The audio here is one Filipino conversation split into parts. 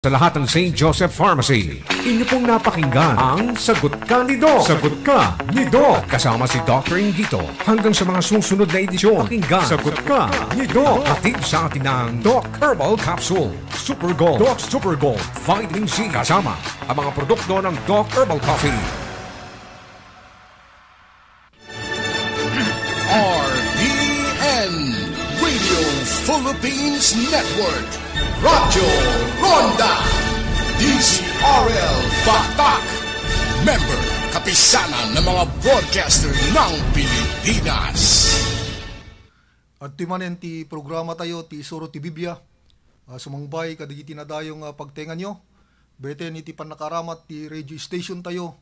Sa lahat ng St. Joseph Pharmacy, inyo pong napakinggan ang Sagot Ka ni Doc. Sagot Ka ni Doc. Kasama si Dr. Ingito. Hanggang sa mga susunod na edisyon, pakinggan Sagot Ka ni Doc. Hatid sa atin ng Doc Herbal Capsule, Super Gold, Doc Super Gold, Vitamin C. Kasama ang mga produkto ng Doc Herbal Coffee. RPN Radio Philippines Network, Radyo Ronda, DZRL Batak, member kapisanan ng mga broadcaster ng Pilipinas. At timanen ti programa tayo ti Isuro ti Biblia, sumangbay kadigiti na dayong pagtengan nyo, beten iti panakaramat ti radio station tayo,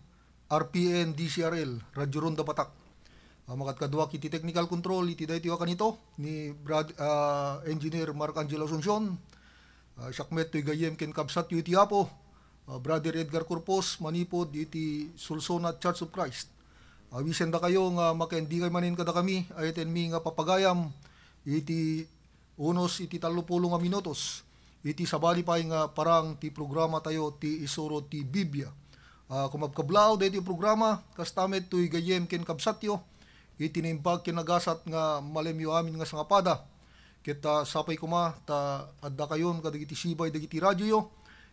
RPN DCRL, Radyo Ronda Batak. Makatkadwa iti technical control, iti dahi kanito, ni Engineer Mark Angelo Asuncion, Sakmet to'y gayem ken kabsat yu iti Apo, Brother Edgar Corpos, manipod iti Sulsona Church of Christ. Wisen da kayo nga makaindi kay manin kada kami, ayeten mi nga papagayam, iti unos iti 30 nga minutos, iti sabali pa nga parang ti programa tayo ti Isuro ti Biblia. Kumabkablaw da iti programa, kastamet to'y gayem ken kabsat yu, iti nimbag kinagasat nga malemyo amin nga sangapada. Kita sapay kuma ta adda kayon kadagiti sibay dagiti radyo yo,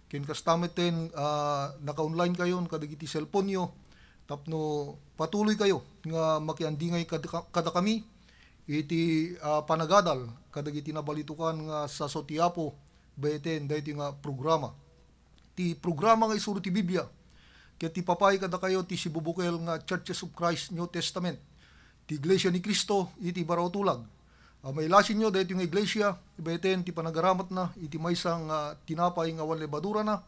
ken kastamet ten naka-online kayon kadagiti cellphone yo, tapno patuloy kayo nga makiandingay kada kami iti panagadal kadagiti nabalitukan nga sa Sotiapo beten dayti nga programa. Ti programa nga Isuro ti Biblia ket ti papay kada kayo ti sibubukel nga Churches of Christ New Testament, ti Iglesia ni Cristo iti Baraw Tulag. May lasin nyo dahil yung iglesia, ibeten ti panagaramat na, iti may isang tinapay nga wan lebadura na,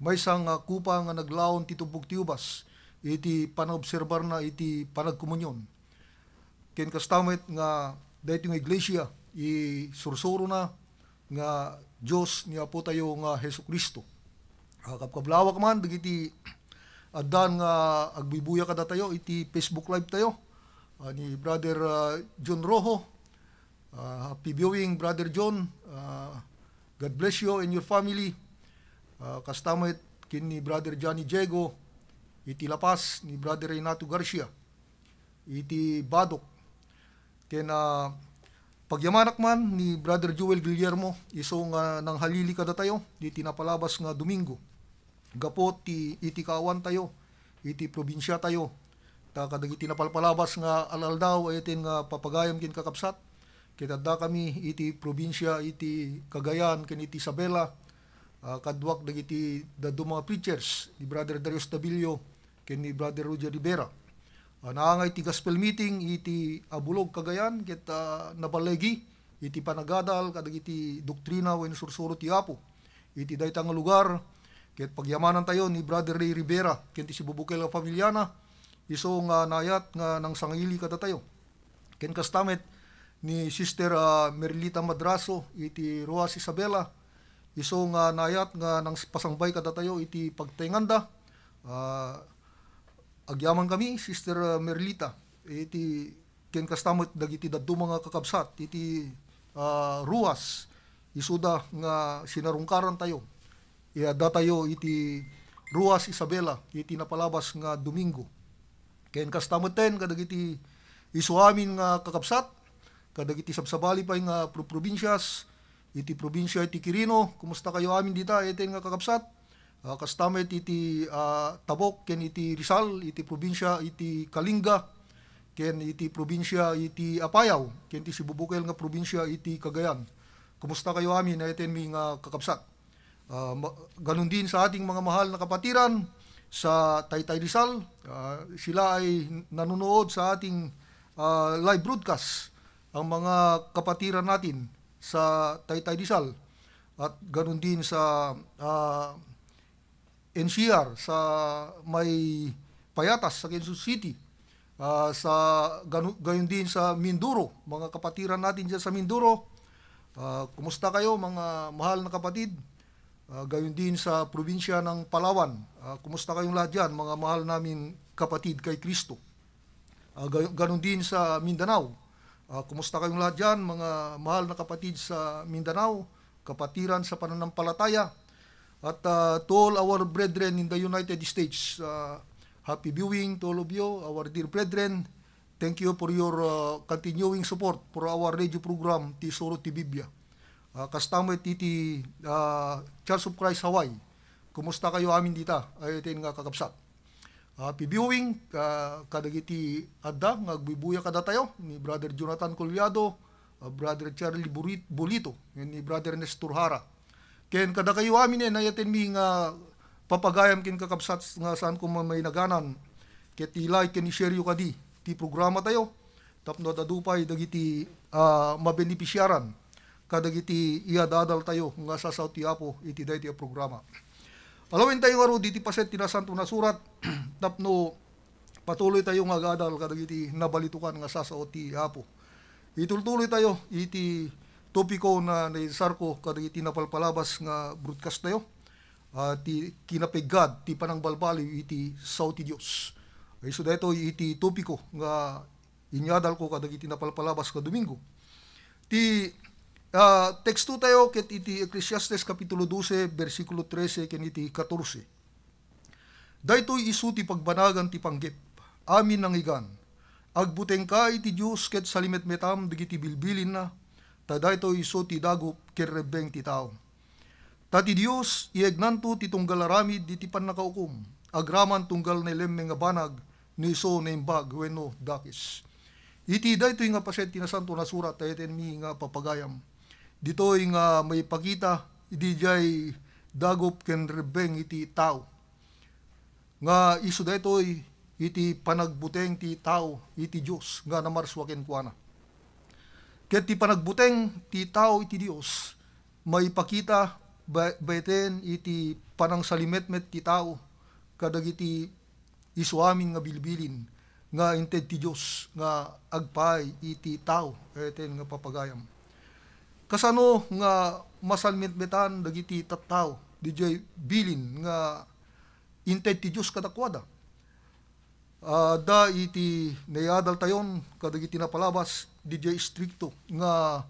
may isang kupa nga naglaon ti tubog ti ubas, iti panobserbar na iti panagkomunyon. Ken kastamet nga dahil yung iglesia, isursuro na nga Diyos ni Apo tayo nga Hesu Kristo. Kapkablawak man, dagiti adan nga agbibuya kada tayo, iti Facebook Live tayo, ni Brother John Rojo. Happy viewing, Brother John. God bless you and your family. Kastamit kin ni Brother Johnny Diego, iti lapas ni Brother Renato Garcia, iti Badok. Ken pagyamanak man ni Brother Joel Guillermo, iso nga nang halili kada tayo, iti napalabas nga Domingo. Gapot iti kawan tayo, iti probinsya tayo. Ta kadagiti napalpalabas nga alaldaw ayaten nga papagayam kin kakapsat. Kitadda kami iti probinsya, iti Cagayan, ken iti Isabela, kadwak dagiti dadu mga preachers, ni Brother Darius Tabilio, ken ni Brother Roger Rivera. Naangay iti gospel meeting, iti Abulog, Cagayan, ket nabalegi, iti panagadal, kadagiti doktrina, wen sursuro ti Apo. Iti daytang lugar, ket pagyamanan tayo ni Brother Ray Rivera, ken ti sibubukel nga pamilyana, iso nga nayat nga nang sangili kada tayo. Ken kastamet, ni Sister Merlita Madraso, iti Ruas Isabela, iso nga nayat nga nang pasangbay kada tayo iti pagtenganda. Agyaman kami, Sister Merlita, iti ken kastamot dagiti daddu mga kakabsat, iti Ruas, isuda nga sinarungkaran tayo. Iada tayo iti Ruas Isabela, iti napalabas nga Domingo. Ken kastamot ten kadagiti isu amin nga kakabsat, kadagiti sabsabali pa nga probinsyas, iti probinsya iti Quirino, kumusta kayo amin dita, iten nga kakapsat, kastamet iti Tabok, ken iti Rizal, iti probinsya iti Kalinga, ken iti probinsya iti Apayao, ken iti sibubukel nga probinsya iti Cagayan. Kumusta kayo amin, iten mi nga kakapsat. Ganun din sa ating mga mahal na kapatiran sa Taytay Rizal, sila ay nanonood sa ating live broadcast, ang mga kapatiran natin sa Taytay Rizal, at ganun din sa NCR, sa may Payatas sa Quezon City, sa ganun din sa Mindoro, mga kapatiran natin dyan sa Mindoro. Kumusta kayo mga mahal na kapatid? Gayon din sa probinsya ng Palawan. Kumusta kayong lahat dyan, mga mahal namin kapatid kay Kristo? Ganon din sa Mindanao. Kumusta kayong lahat dyan, mga mahal na kapatid sa Mindanao, kapatiran sa pananampalataya? At to all our brethren in the United States, happy viewing to all of you, our dear brethren. Thank you for your continuing support for our radio program, Tesoro ti Biblia. Kastamay ti Church of Christ Hawaii. Kumusta kayo amin dita? Ay ito nga kakabsat. Happy viewing, kadagiti adda, ngagbibuya kada tayo, ni Brother Jonathan Collado, Brother Charlie Bolito, ni Brother Nestor Hara. Ken kada kayo amin ayaten mi nga papagayam kin kakabsat nga saan ko may naganan. Ket i-like ken i-share yu kadi ti programa tayo. Tapno dadupay dagiti mabenepisyaran kadagiti iadadal tayo nga sa Sauti Apo iti dayti a programa. Alawin tayo nga ro diti paset tinasanto na surat tapno patuloy tayo nga agadal kadagiti nabalitukan nga sa Sauti Apo. Itultuloy tayo iti topiko na naisarko kadagiti napalpalabas nga broadcast tayo. Ti kinapigad ti panangbalbali iti Sauti Dios. Ay so dito iti topiko nga inyadal ko kadagiti napalpalabas ka Domingo. Ti teksto tayo ket iti Ecclesiastes kapitulo 12 bersikulo 13 ken iti 14. Daytoy isu ti pagbanagan ti panggep. Amin nang igan. Agbuteng ka iti Dios ket salimetmetam dagiti bilbilin na. Ta daytoy isu ti dagop ken rebeng ti tao. Ta ti Dios iegnanto ti tunggal aramid iti pannakaukom. Agraman tunggal na lemmeng nga banag ni iso na imbag wenno dakis. Iti daytoy nga paset tinasanto na surat tayo mi nga papagayam. Ditoy nga may pakita iti jay dagop ken rebeng iti tao. Nga iso daytoy iti panagbuteng ti tao iti Dios nga namarswaken kuana. Ket ti panagbuteng ti tao iti Dios may pakita beten iti panang salimetmet ti tao kadagiti isuamin nga bilbilin nga inted ti Dios nga agpay iti tao eten nga papagayam. Kasano nga masalmetmetan dagiti tattao DJ bilin nga inted ti Dios kadakwada. Da iti nayadal tayon kadagiti napalabas DJ stricto nga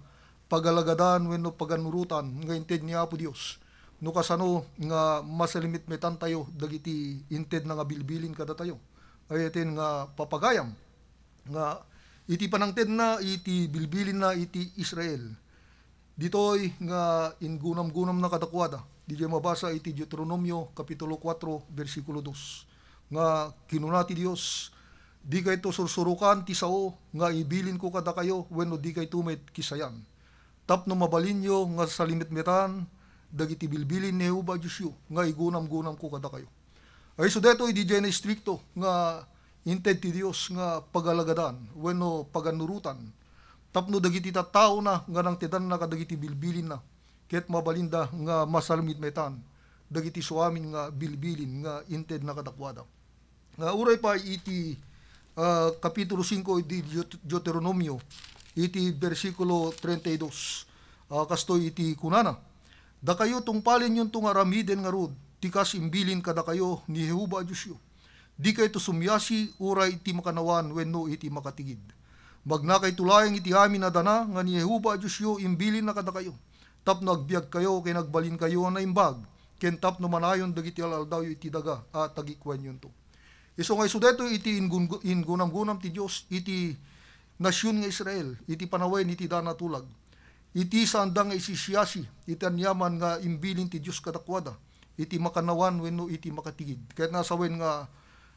pagalagadan wenno paganurutan nga inted ni Apo Dios. No kasano nga masalimitmetan tayo dagiti inted na nga bilbilin kada tayo. Ay iten nga papagayam nga iti panangted na iti bilbilin na iti Israel. Ditoy nga ingunam-gunam na kadakwada. Di mabasa iti Deuteronomio kapitulo 4 bersikulo 2. Nga kinuna ti Dios, di kay to sursurukan ti sao nga ibilin ko kada kayo wenno di kay tumet kisayan. Tapno mabalinyo nga salimitmetan dagiti bilbilin ni Jehova Dios yu nga igunam-gunam ko kada kayo. Ay so deto di na stricto nga inted ti Dios nga pagalagadan wenno paganurutan. Tapno dagiti tattao na nga nang tedan na kadagiti bilbilin na ket mabalinda nga masalmitmetan dagiti suamin nga bilbilin nga inted na kadakwada. Nga uray pa iti kapitulo 5 di Deuteronomio iti bersikulo 32. Kastoy iti kunana. Da kayo tungpalin yung tung aramiden nga rod, tikas imbilin kada kayo ni Jehova Diyos yu. Di kayo to sumyasi, uray iti makanawan, wenno iti makatigid. Magnakay tulayang iti amin na dana, nga ni Jehova Diyos yu, imbilin na kada kayo. Tapno agbiag kayo, kay nagbalin kayo na imbag. Ken tapno manayon, dagiti alaldaw iti daga, at tagikwen yun to. Iso nga iso deto, iti ingunam-gunam ti Diyos, iti nasyon nga Israel, iti panawen, iti dana tulag. Iti sandang nga isisiyasi, iti anyaman nga imbilin ti Diyos kadakwada, iti makanawan wenno iti makatigid. Kaya nasawen nga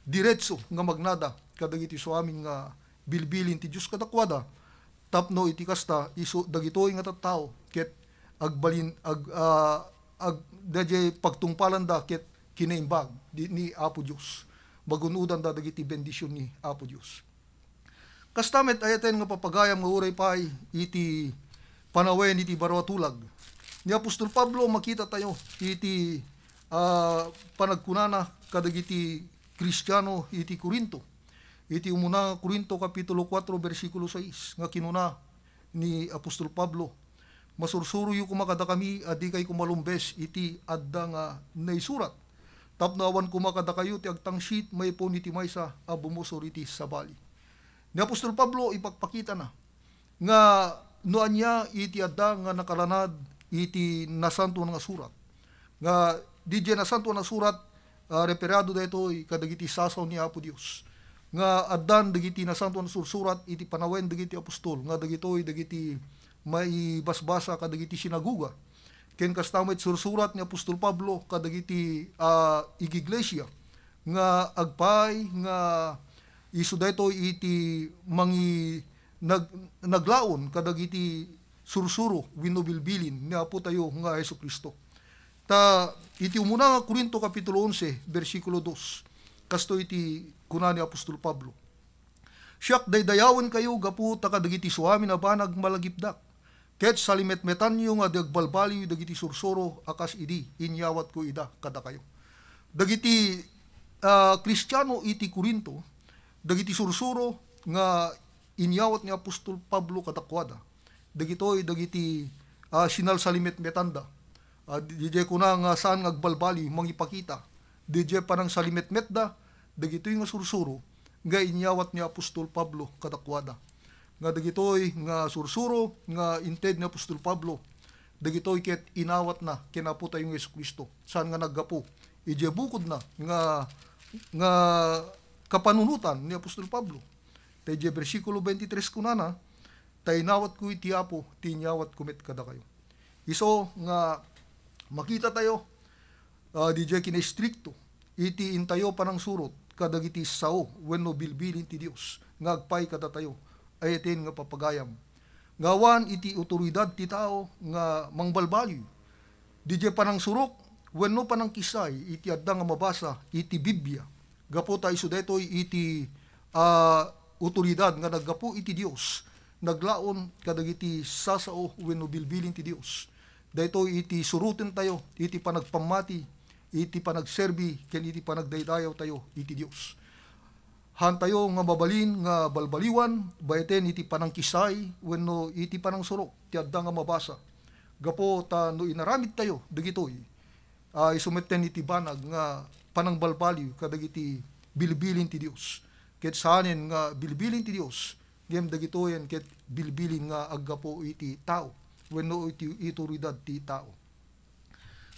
diretso nga magnada, kadagiti suamin nga bilbilin ti Diyos kadakwada, tapno iti kasta, iso dagitoy nga tattao, ket agbalin, dadya pagtungpalan da, ket kinaimbag ni Apo Diyos. Magunudan da dagiti bendisyon ni Apo Diyos. Kastamet ayaten nga papagayam nga uray pay, iti panawen iti barawa tulag. Ni Apostol Pablo makita tayo iti panagkunana kadagiti Kristiyano iti Korinto. Iti umuna Korinto kapitulo 4 bersikulo 6 nga kinuna ni Apostol Pablo. Masursuro yu kumakada kami adi kay kumalumbes iti adda nga naisurat. Tapno awan kumakada kayo ti agtangsit may po iti maysa abumosor iti sabali. Ni Apostol Pablo ipagpakita na nga noan niya iti adda nga nakalanad iti nasanto nga surat nga DJ na santo na surat referado daytoy kadagiti sasaw ni Apo Dios nga addan dagiti na santo na sursurat iti panawen dagiti apostol nga dagitoy dagiti maibasbasa kadagiti sinaguga ken kastamay sursurat ni Apostol Pablo kadagiti igiglesia nga agpay nga isu daytoy iti naglaon kadagiti sursuro wenno bilbilin ni Apo tayo nga Hesukristo. Ta iti umuna nga Korinto kapitulo 11 bersikulo 2 kasto iti kuna ni Apostol Pablo. Siak daydayawan kayo gapu ta kadagiti suami na banag malagipdak. Ket salimetmetan nyo nga dagbalbaliw dagiti sursuro akas idi inyawat ko ida kada kayo. Dagiti Kristiyano iti Korinto dagiti sursuro nga inyawat ni Apostol Pablo kadakwada. Dagiti sinalsalimetmetanda. DJ kuna nga saan ngagbalbali mangipakita. DJ parang salimetmetda dagitoy nga sursuro nga inyawat ni Apostol Pablo kadakwada. Nga dagitoy nga sursuro nga inted ni Apostol Pablo dagitoy ket inawat na kinapo tayong Hesukristo saan nga naggapo ije bukod na nga kapanunutan ni Apostol Pablo tayo bersikulo 23 kunana tay inawat ko iti Apo ti inyawat kumet kada kayo iso nga makita tayo DJ kina-stricto iti intayo panang surot kadagiti sao wenno bilbilin ti Dios nga agpay kada tayo ayatin nga papagayam. Ngawan iti otoridad ti tao nga mangbalbaliw. DJ panang surok, wenno panang kisay, iti adda nga mabasa, iti Biblia. Gapo tayo sudetoy iti otoridad nga naggapo iti Dios. Naglaon kadagiti sasao wenno bilbilin ti Dios. Daytoy iti surutin tayo, iti panagpamati, iti panagserbi, ken iti panagdaydayaw tayo, iti Dios. Han tayo nga mabalin nga balbaliwan bayten iti panangkisay wenno iti panang surok ti adda nga mabasa gapo ta no inaramid tayo dagitoy isumeten iti banag nga panangbalbaliw kadagiti bilbilin ti Dios ket saanen nga bilbilin ti Dios gem dagitoyen ket bilbilin nga aggapo iti tao wenno iti otoridad ti tao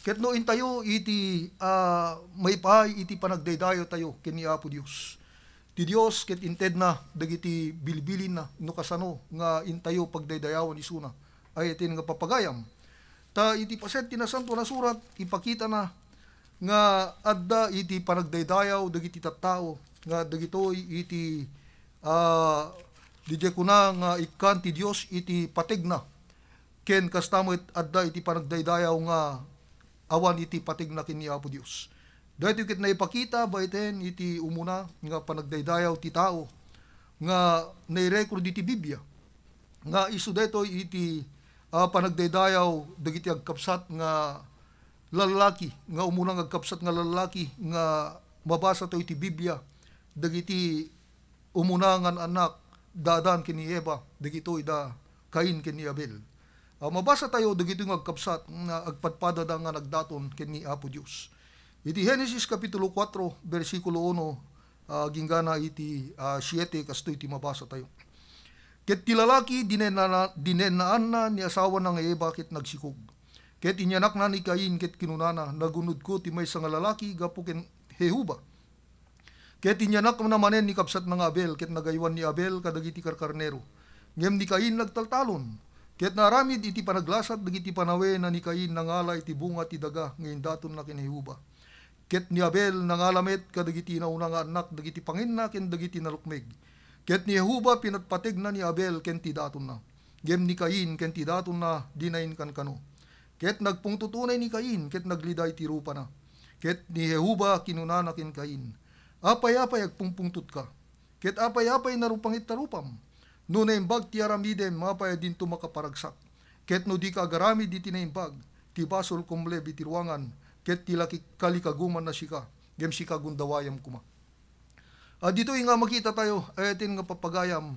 ket no intayo iti maypay iti panagdaydayo tayo ken ni Apo Dios. Ti Dios ket inted na dagiti bilbilin na no kasano nga intayo pagdaydayawan isuna ay itin nga papagayam. Ta iti paset ti nasanto na surat ipakita na nga adda iti panagdaydayaw dagiti tattao nga dagitoy iti DJ kuna nga ikkan ti Dios iti pategna ken kastamot adda iti panagdaydayaw nga awan iti pategna ken ni Apo Dios. Dahil ket na ipakita bayten iti umuna nga panagdaydayaw ti tao nga nai-record iti Biblia nga isu daytoy iti panagdaydayaw dagiti agkapsat nga lalaki nga umuna nga agkapsat nga lalaki nga mabasa to iti Biblia dagiti umuna nga anak dadan ken ni Eva dagitoy da Cain ken ni Abel. Mabasa tayo dagiti nga agkapsat nga agpadpada da nga nagdaton ken ni Apo Dios. Iti Genesis kapitulo 4 bersikulo 1 ginggana iti 7 kasto iti mabasa tayo. Ket ti lalaki dinenaan na ni asawa ng Eva ket nagsikog. Ket inyanak na ni Cain ket kinunana nagunod ko ti maysa nga lalaki gapo ken Jehuba. Ket inyanak na manen ni kapsat ng Abel ket nagaywan ni Abel kadagiti karkarnero. Ngem ni Cain nagtaltalon. Ket naramid iti panaglasat dagiti panawe na ni Cain nangala iti bunga ti daga ngayon daton na ken Jehuba. Ket ni Abel nangalamet kadagiti nauna nga anak dagiti panginna ken dagiti nalukmeg. Ket ni Jehuba pinatpatig na ni Abel ken ti daton na. Gem ni Cain ken ti daton na dinain kan kano. Ket nagpungtutunay ni Cain ket nagliday ti rupa na. Ket ni Jehuba kinunana ken Cain. Apay-apay agpungpungtut ka. Ket apay-apay narupangit tarupam. No naimbag ti aramidem mapay dinto makaparagsak. Ket no di ka agaramid di tinaimbag ti basol kumleb iti ruangan. Ket tila kalikaguman na sika, gem sika gundawayam kuma. Dito nga makita tayo, ayatin nga papagayam,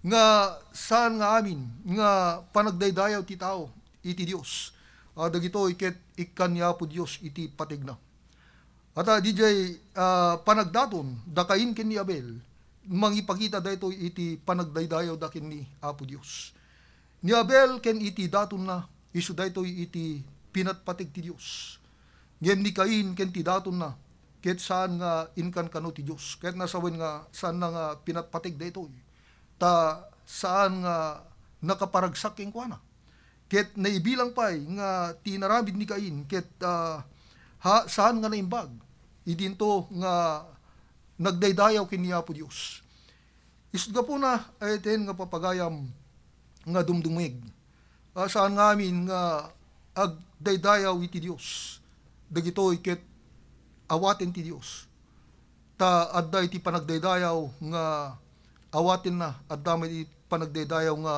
nga saan nga amin, nga panagdaydayaw ti tao, iti Dios. Dagito ket ikkan ni Apo Dios iti pategna. At DJ panagdaton, dakain ken ni Abel, mangipakita dayto iti panagdaydayaw dakin ni Apo Dios. Ni Abel ken iti daton na, isu dayto iti pinatpatig ti Dios. ngem ni Cain ken ti daton na, ket saan nga inkan kano ti Dios, ket nasawen nga saan na nga pinatpatig daytoy, ta saan nga nakaparagsak ken kuana, ket naibilang pay nga tinaramid ni Cain, ket saan nga naimbag, idinto nga nagdaydayaw ken ni Apo Dios. Isda po na ayten nga papagayam nga dumdumig. Saan nga amin nga agdaydayaw iti Dios. Dagitoy ket awaten ti Dios. Ta adda iti panagdaydayaw nga awaten na, adda iti panagdaydayaw nga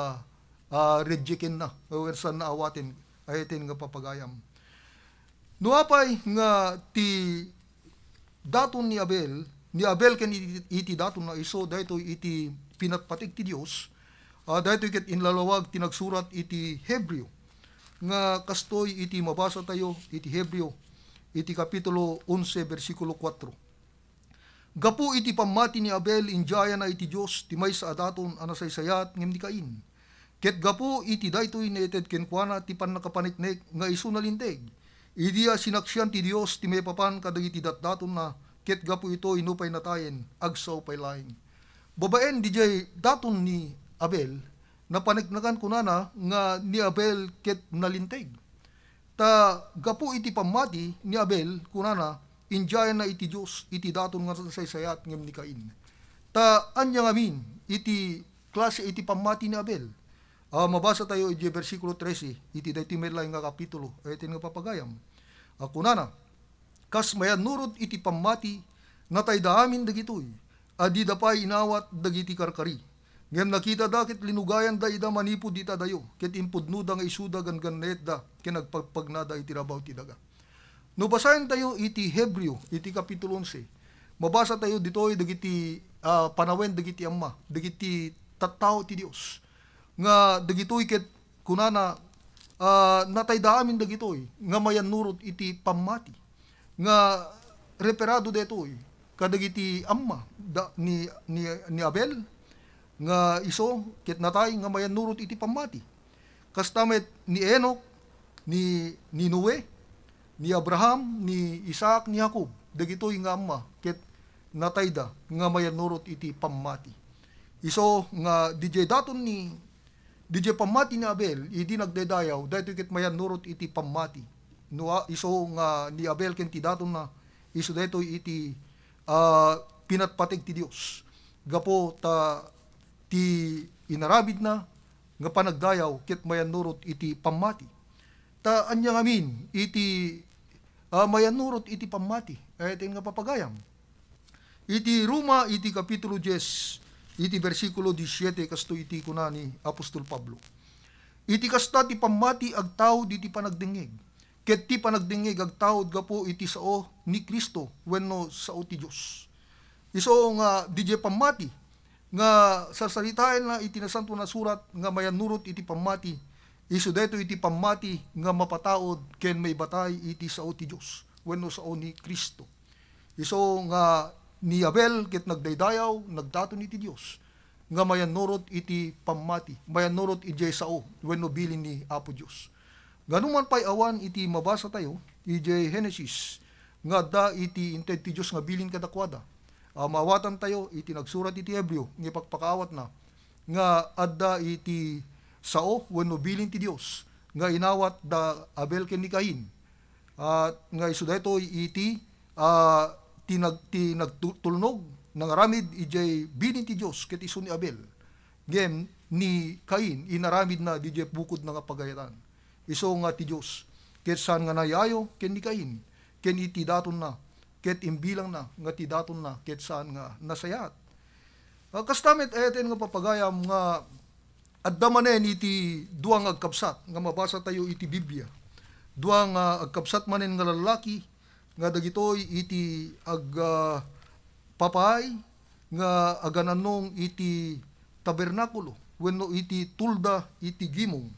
rejecten na, saan na awaten, ayten nga papagayam. Nuapay nga ti daton ni Abel ken iti daton na iso daytoy iti pinatpatig ti Dios. Daytoy ket inlalawag tinagsurat iti Hebreo nga kastoy iti mabasa tayo iti Hebreo iti kapitulo 11 bersikulo 4. Gapu iti pamati ni Abel injaya na iti Dios ti maysa a daton a nasaysayat ngem ni Cain. Ket gapu iti daytoy neted kenkuana ti pannakapaniknek nga isu nalinteg. Idiya sinaksyan ti Dios ti maypapan kadagiti datdaton na, ket gapu ito inupay natayen agsaw pay laing. Babaen DJ daton ni Abel na paniknakan kunana nga ni Abel ket nalinteg. Ta gapu iti pamati ni Abel kunana injayan na iti Dios iti daton nga saysayat ngem ni Cain. Ta anya ngamin iti klase iti pamati ni Abel. Mabasa tayo iti bersikulo 13 iti daytoy medlay nga kapitulo ayten nga papagayam. Kunana kas mayan nurot iti pamati natay daamin dagitoy adi dapay inawat dagiti karkari ngem nakita da ket linugayan da ida manipud dita dayo ket impudno da nga isuda ganganet da ken nagpagpagnada iti rabaw ti daga. No basahen tayo iti Hebreo iti kapitulo 11. Mabasa tayo ditoy dagiti panawen dagiti amma dagiti tattao ti Dios nga dagitoy ket kunana natay daamin dagitoy nga mayan nurot iti pamati nga reperado detoy kadagiti amma ni Abel nga iso ket natay nga mayan nurot iti pamati. Kastamet ni Enoch, ni Noe, ni Abraham, ni Isaac, ni Jacob, dagitoy nga amma ket natay da nga mayan nurot iti pamati. Iso nga DJ daton ni DJ pamati ni Abel idi nagdaydayaw daytoy ket mayan nurot iti pamati. Iso nga ni Abel ken ti daton na iso daytoy iti pinatpatig ti Dios. Gapo ta ti inarabid na nga panagdayaw ket mayan nurot iti pamati. Ta anya ngamin iti mayan nurot iti pamati ayten nga papagayam. Iti Roma iti kapitulo 10 iti bersikulo 17 kasto iti kuna ni Apostol Pablo. Iti kasta ti pamati agtawd iti panagdingeg. Ket ti panagdingeg agtawd gapo iti sao ni Kristo wenno sao ti Dios. Iso nga DJ pamati nga sasalitaen na iti nasanto na surat nga mayan nurot iti pamati. Iso dayto iti pamati nga mapataod ken may batay iti sao ti Dios wenno sao ni Kristo. Iso nga ni Abel ket nagdaydayaw nagdaton iti Dios nga mayan nurot iti pamati, mayan nurot iti sao wenno bilin ni Apo Dios. Ganuman pay awan iti mabasa tayo iti Genesis nga da iti inted ti Dios nga bilin kadakwada. Mawatan tayo iti nagsurat iti Hebreo nga pagpakaawat na nga adda iti sao wenno bilin ti Dios nga inawat da Abel ken ni Cain. Nga isu daytoy iti nagtulnog nangaramid iti bilin ti Dios ket isu ni Abel. Ngem ni Cain inaramid na iti bukod nga pagayatan. Isu nga ti Dios ket saan nga nayayo ken ni Cain ken iti daton na ket imbilang na nga ti daton na ket saan nga nasayat. Kastamet ayeten nga papagayam nga adda manen iti duang agkabsat nga mabasa tayo iti Biblia. Duang agkabsat manen nga lalaki nga dagitoy iti papay nga agananong iti tabernakulo wenno iti tulda iti gimong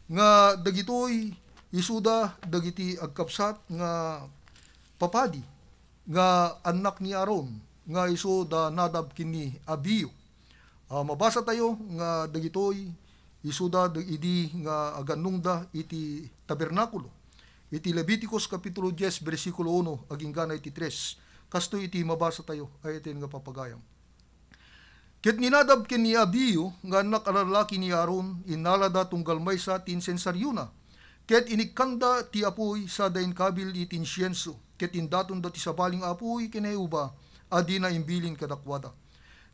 nga dagitoy isuda dagiti agkabsat nga papadi nga anak ni Aaron nga iso da Nadab kini Abiyo. Mabasa tayo nga dagitoy isuda idi nga aganung da iti tabernakulo. iti Leviticus Kapitulo 10, versikulo 1, aging gana iti 3. Kasto iti mabasa tayo, ay iti nga papagayam. Ket ninadab ken ni Abiyo, nga anak alalaki ni Aaron, inalada tunggal maysa tin sensaryuna. Ket inikanda ti apoy sa dain kabil iti insiyenso. Ket indaton da ti sabaling apoy ken Yehuba, adi na imbilin kadakwada.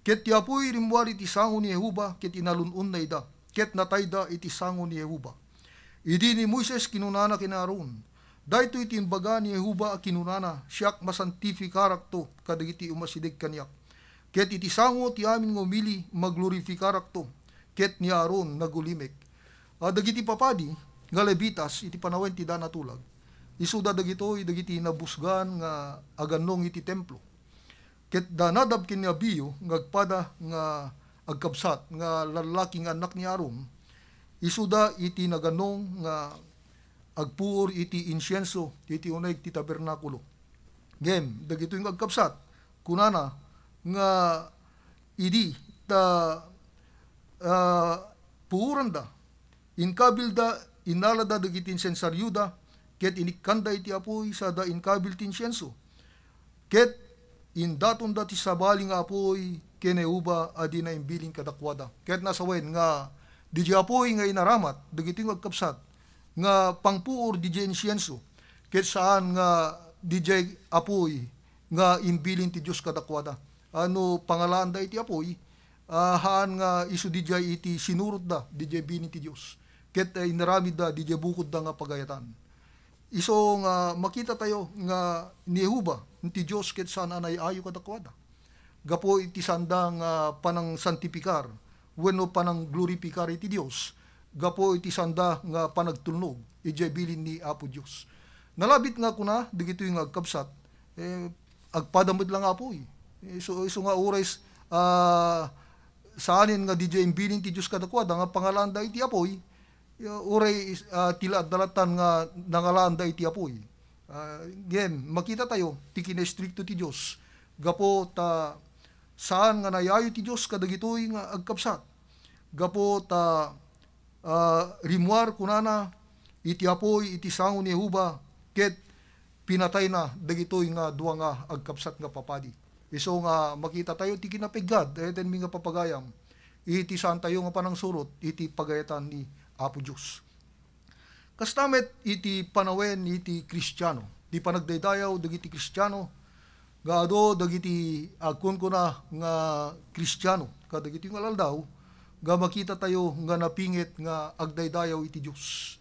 Ket ti apoy rimwar iti sango ni Yehuba, ket inalunun na ida. Ket natayda iti sango ni Yehuba. Idi ni Moises kinunana ken Aaron. Dayto iti imbaga ni Yehuba a kinunana, siyak masantifikarak to, kadagiti umasidig kanyak. Ket iti sango ti amin ngumili maglorifikarak to, ket ni Aaron nagulimek. Dagiti papadi, nga Levitas, iti panawen ti danatulag. Isuda dagitoy, dagiti nabusgan nga aganong iti templo. Ket danadab ken ni Abiyo, ngagpada nga agkabsat, nga lalaking anak ni Aaron, isuda iti naganong nga agpuor iti insyenso, iti unay ti tabernakulo. Gem, dagito yung agkabsat, kunana, nga idi ta puuran da, inkabil da, inalada dagiti insensaryuda, ket inikanda iti apoy sa da inkabil ti insyenso. Ket indaton da ti sabaling apoy ken Yehuba adi na imbiling kadakwada. Ket nasawen nga di apoy nga inaramat, dagiti yung agkabsat, nga pangpuor di insyenso, ket saan nga di apoy nga imbilin ti Diyos kadakwada. Ano pangalaan da iti apoy, haan nga isu di iti sinurot da, di binin ti Diyos. Ket inaramid da, di bukod da nga pagayatan. Iso nga makita tayo nga ni Yehuba, ti Diyos ket saan anay ayo kadakwada. Gapo iti sanda nga panang santipikar, wenno panang gloripikar iti Diyos, gapo iti sanda nga panagtulnog, bilin ni Apo Diyos. Nalabit nga kuna, digito yung agkabsat, agpadamod lang apoy. So nga oras, saanin nga di bilin ti Diyos kadakwada, nga pangalaan da iti apoy, uray tila at dalatan nga nangalaan da iti apoy. Again, makita tayo, ti kinestrikto ti Diyos, gapo ta saan nga nayayo ti Diyos kadagitoy nga agkabsat. Gapo ta rimwar kunana iti apoy iti sango ni Yehuba, ket pinatay na dagitoy nga duwa nga agkabsat nga papadi. Iso nga makita tayo ti kinapigad, eten mi nga papagayam, iti saan tayo nga panang surot, iti pagayatan ni Apo Diyos. Kastamet iti panawen iti Kristiyano, di panagdaydayaw dagiti Kristiyano, gaado dagiti agkon ko na nga Kristiyano, kadagiti nga alaldaw, ga makita tayo nga napingit nga agdaydayaw iti Diyos.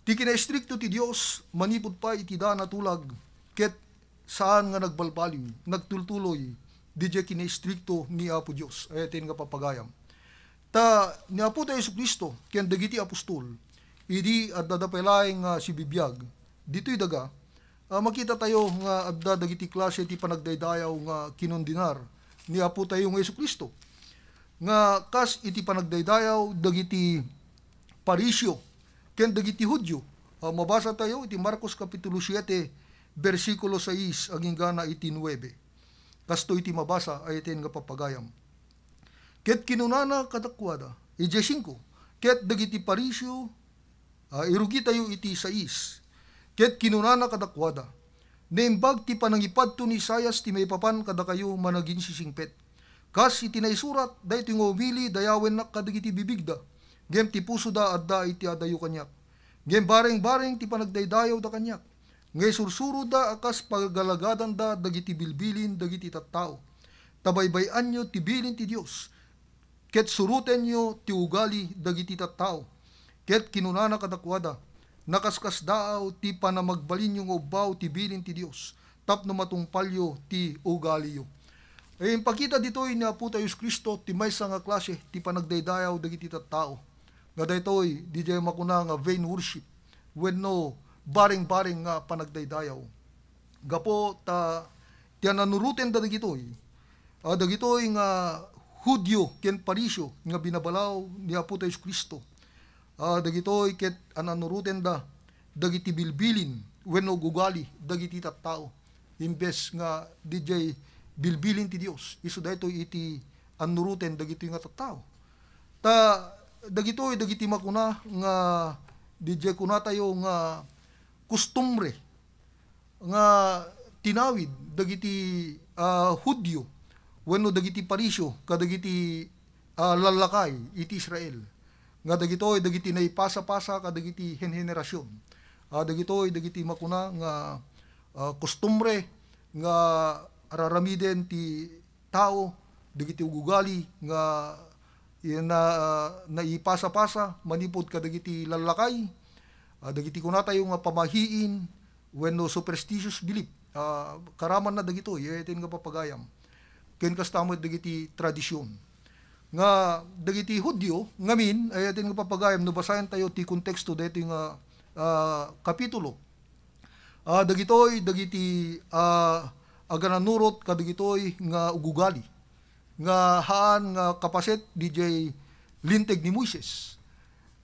Ti kinaestrikto ti Diyos, manipod pa iti da natulag, ket saan nga nagbalbaliw, nagtultuloy, di kinaestrikto ni Apo Diyos, ayatin nga papagayam. Ta ni Apo tayo Jesucristo, ken dagiti apostol, idi at dadapelay nga si bibiyag, dito'y daga, makita tayo nga adda dagiti klase ti panagdaydayaw nga kinundinar ni Apo tayo nga Jesucristo. Nga kas iti panagdaydayaw dagiti parisyo ken dagiti Hudyo. Mabasa tayo iti Marcos Kapitulo 7, versikulo 6, aging gana iti 9. Kasto iti mabasa ay iten nga papagayam. Ket kinunana kadakwada, iti 5, ket dagiti parisyo, irugi tayo iti 6, ket kinunana kadakwada, naimbag ti panangipadto ni Isayas ti may papan kada kayo managin sisingpet. Kas iti naisurat, dahito yung umili, dayawen na kadagiti bibigda, gem ti puso da adda iti adayo kanyak. Gem bareng-bareng ti panagdaydayaw da kanyak. Ngay sursuro da akas paggalagadan da dagiti bilbilin dagiti tattao. Tabaybayan nyo ti bilin ti Dios. Ket suruten nyo ti ugali dagiti tattao. Ket kinunana kadakwada, nakaskas daaw ti panamagbalin yung ubaw ti bilin ti Dios. Tapno matungpalyo ti ugali yo. Pakita ditoy ni Apo tayo Kristo ti maysa nga klase ti panagdaydayaw dagiti tattao. Nga daytoy di makuna nga vain worship wenno baring-baring nga panagdaydayaw. Gapo ta ti nanuruten da dagitoy. Dagitoy nga Hudyo ken parisyo nga binabalaw ni Apo tayo Kristo. Dagitoy ket nanuruten da dagiti bilbilin wenno gugali dagiti tattao. Imbes nga DJ bilbilin ti Dios, isu daytoy iti anuruten dagiti nga tattao. Ta dagitoy dagiti makuna nga DJ kuna tayo nga kustumbre nga tinawid dagiti Hudyo wenno dagiti Parisyo kadagiti lalakay iti Israel nga dagitoy dagiti naipasa-pasa kadagiti henerasyon. Dagitoy dagiti makuna nga kustumbre nga araramiden ti tao dagiti ugali nga naipasa-pasa manipod kadagiti lalakay dagiti kunatayo nga pamahiin wenno superstitious belief karaman na dagito yetin nga papagayam ken kastamot dagiti tradisyon nga dagiti Hudyo ngamin ayatin nga papagayam no basayan tayo ti konteksto dito nga kapitulo dagitoy dagiti agananurot kadagitoy nga ugugali nga haan nga kapaset DJ linteg ni Moises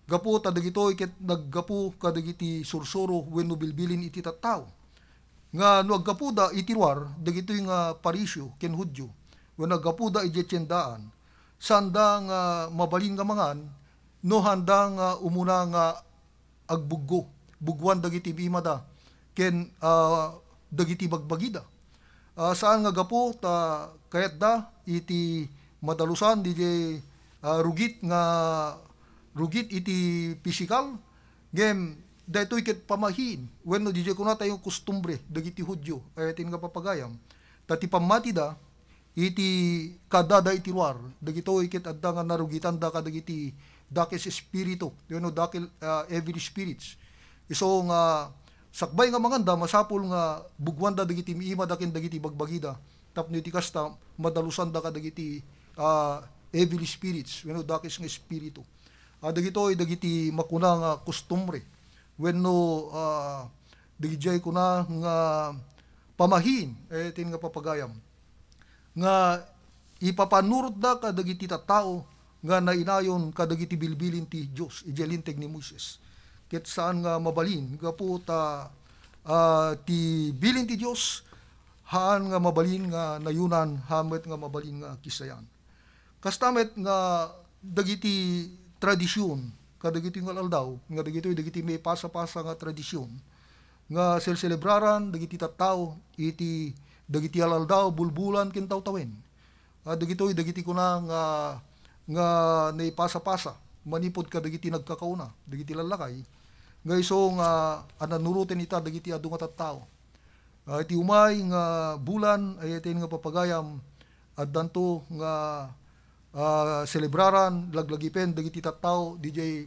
gapu ta dagitoy ket naggapu kadagiti sursuro wenno bilbilin iti tattao nga no aggapu da itiwar dagitoy nga Parisyo ken Hudyo wenno aggapu da iti tiendaan sanda nga mabalin nga mangan no handa nga umuna nga agbuggo bugwan dagiti bimada ken dagiti bagbagida saan nga gapo ta kayat da iti madalusan DJ rugit iti physical gem daytoy ket pamahin wenno DJ kuna tayo kustumbre dagiti Hudyo ayatin nga papagayam tati pamati da iti kadada iti luar dagitoy ket adda nga narugitan da kadagiti dakes espiritu wenno dakil evil spirits iso nga sakbay nga manganda masapul nga bugwan da dagiti miima daken dagiti bagbagida tapno iti kasta madalusan da kadagiti evil spirits wenno dakes nga espiritu dagitoy dagiti makuna nga kustumbre wenno dagijay kuna nga pamahin ayatin nga papagayam nga ipapanurot da kadagiti tattao nga nainayon kadagiti bilbilin ti Dios ijelinteg ni Moises ket saan nga mabalin gapu ta ti bilin ti Dios haan nga mabalin nga nayunan hamet nga mabalin nga kisayan kastamet nga dagiti tradisyon kadagiti nga aldaw nga dagiti may pasa-pasa nga tradisyon nga celebraran dagiti tattao iti dagiti alaldaw bulbulan ken tawtawen dagiti kuna nga naipasa-pasa manipod kadagiti nagkakauna dagiti lalakay nga iso nga ananuruten ita dagiti adu nga tattao iti umay nga bulan ayaten nga papagayam addanto nga celebraran laglagipen dagiti tattao DJ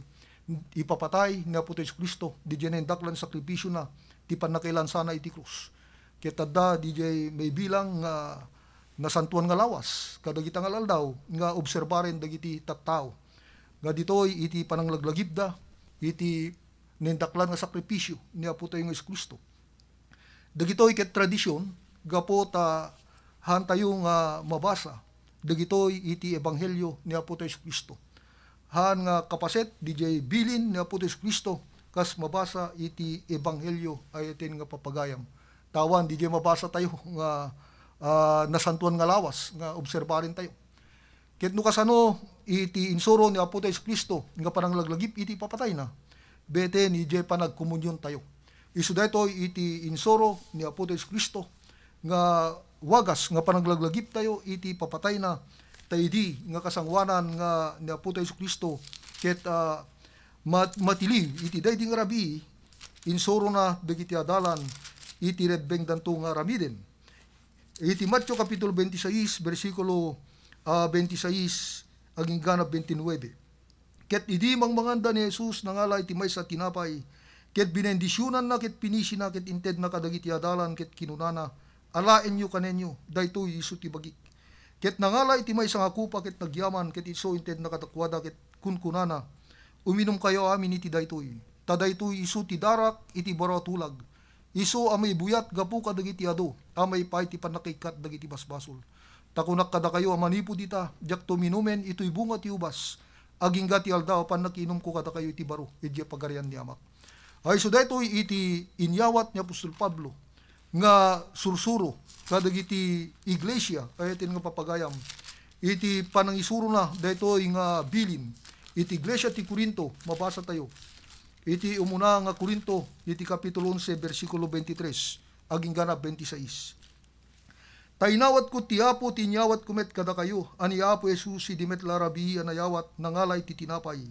ipapatay ni Apo Kristo DJ nendaklan sakripisyo na ti pannakailan sana iti krus ket adda DJ may bilang nga nasantuan nga lawas kadagita nga aldaw nga obserbaren dagiti tattao nga ditoy iti pananglaglagibda iti nendaklan nga sakripisyo ni Apo Kristo dagitoy ket tradisyon gapo ta hantayo nga mabasa dagitoy iti ebanghelyo ni Apo Kristo han nga kapaset DJ bilin ni Apo Kristo kas mabasa iti ebanghelyo ayaten nga papagayam tawan DJ mabasa tayo nga nasantuan nga lawas nga obserbarin tayo ket no kasano iti insuro ni Apo Kristo nga pananglaglagip iti papatay na bete ni DJ panagkomunyon tayo isu daytoy iti insuro ni Apo Kristo nga wagas nga panaglaglagip tayo iti papatay na taydi nga kasangwanan nga ni Apo Kristo ket matili iti daydi nga rabi insuro na dagiti adalan iti rebbeng danto nga ramiden iti Mateo kapitulo 26 bersikulo 26 aging ganap 29 ket idi mangmanganda ni Jesus nangala iti maysa tinapay ket binendisyunan na ket pinisi na ket inted na kadagiti adalan ket kinunana alaen yu kanenyo daytoy isu ti bagik ket nangala iti maysa nga kupa ket nagyaman ket isu inted na katakwada ket kunkunana uminom kayo amin iti daytoy ta daytoy isu ti darak iti baro tulag isu amay buyat gapu kadagiti ado amay pay ti panakikat dagiti basbasol takunak kada kayo amanipod ita jakto minumen itoy bunga ti ubas aging gati aldaw pan nakinom ko kada kayo iti baro idya pagarian ni amak ay so daytoy iti inyawat ni Apostol Pablo nga sursuro kadagiti iglesia ayatin nga papagayam iti panangisuro na daytoy nga bilin iti iglesia ti Corinto mabasa tayo iti umuna nga Korinto, iti kapitulo 11, versikulo 23, aging ganap 26. Tainawat ko ti Apo, tinyawat kumet kada kayo, ani Apo Jesus si dimet larabi anayawat, nangalay ti tinapay.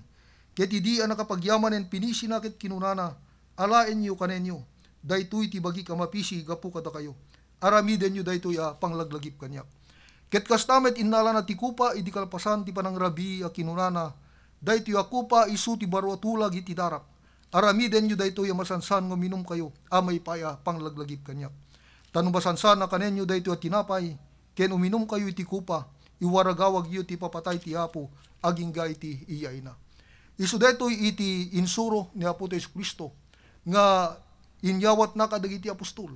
Ket idi nakapagyaman en pinisi na ket kinunana, alaen yu kanenyo, daytoy ti bagi kamapisi gapu kada kayo. Aramiden yu daytoy panglaglagip kanyak. Ket kastamet innala na ti kupa, idi kalpasan ti panang rabi kinunana, daytoy kupa isu ti baro tulag iti darak. Aramiden yu daytoy masansan nga minum kayo, amay paya panglaglagip kanyak. Tanubasan sana kanenyo daytoy tinapay, ken uminom kayo iti kupa, iwaragawag yu ti papatay ti Apo, aging ga iti iyay na. Isu daytoy iti insuro ni Apo Kristo, nga inyawat na kadagiti apostol.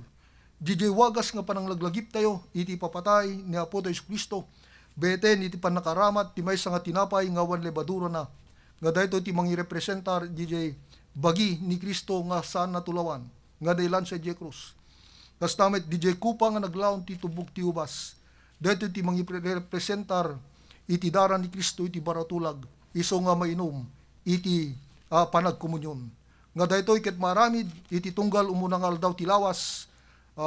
Dijay wagas nga pananglaglagip tayo, iti papatay ni Apo Kristo, beten iti panakaramat, ti maysa nga tinapay, nga wan lebadura na, nga daytoy ti mangirepresentar, dijay bagi ni Kristo nga saan natulawan, nga daylan sa Cruz. Kastamet DJ kupa nga naglaon ti tubog ti ubas. Dito ti mangirepresentar iti dara ni Kristo iti baratulag. Iso nga mainom iti panagkomunyon. Nga daytoy ket maramid iti tunggal umunang aldaw ti lawas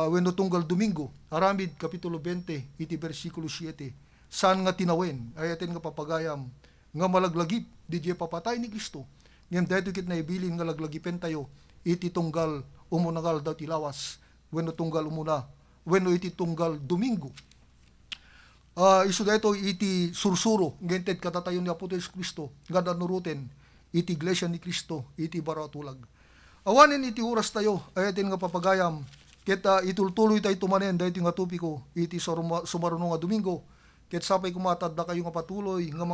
wenno tunggal Domingo. Aramid kapitulo 20 iti bersikulo 7. Saan nga tinawen ayaten nga papagayam nga malaglagip DJ papatay ni Kristo. Ngem daytoy ket naibilin nga laglagipen tayo iti tunggal umunang aldaw ti lawas. Wenno tunggal umuna, wenno iti tunggal Domingo. Isu dayto iti sursuro, ngented katatayon ni Apo Kristo, nga danuruten, iti iglesia ni Kristo, iti baratulag. Awanin iti oras tayo, ayatin nga papagayam, ket itultuloy tayo tumanen, dayto nga tupiko, iti sumaruno nga Domingo, ket sapay kumatad na kayo nga patuloy, nga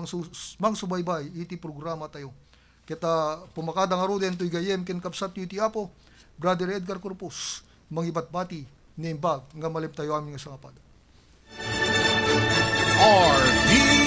mangsubaybay, iti programa tayo. Ket pumakada nga ruden, to'y gayem, ken kapsat yu iti Apo, Brother Edgar Corpus, mangibatbati, niimbag, nga malip tayo aming nga sangapada.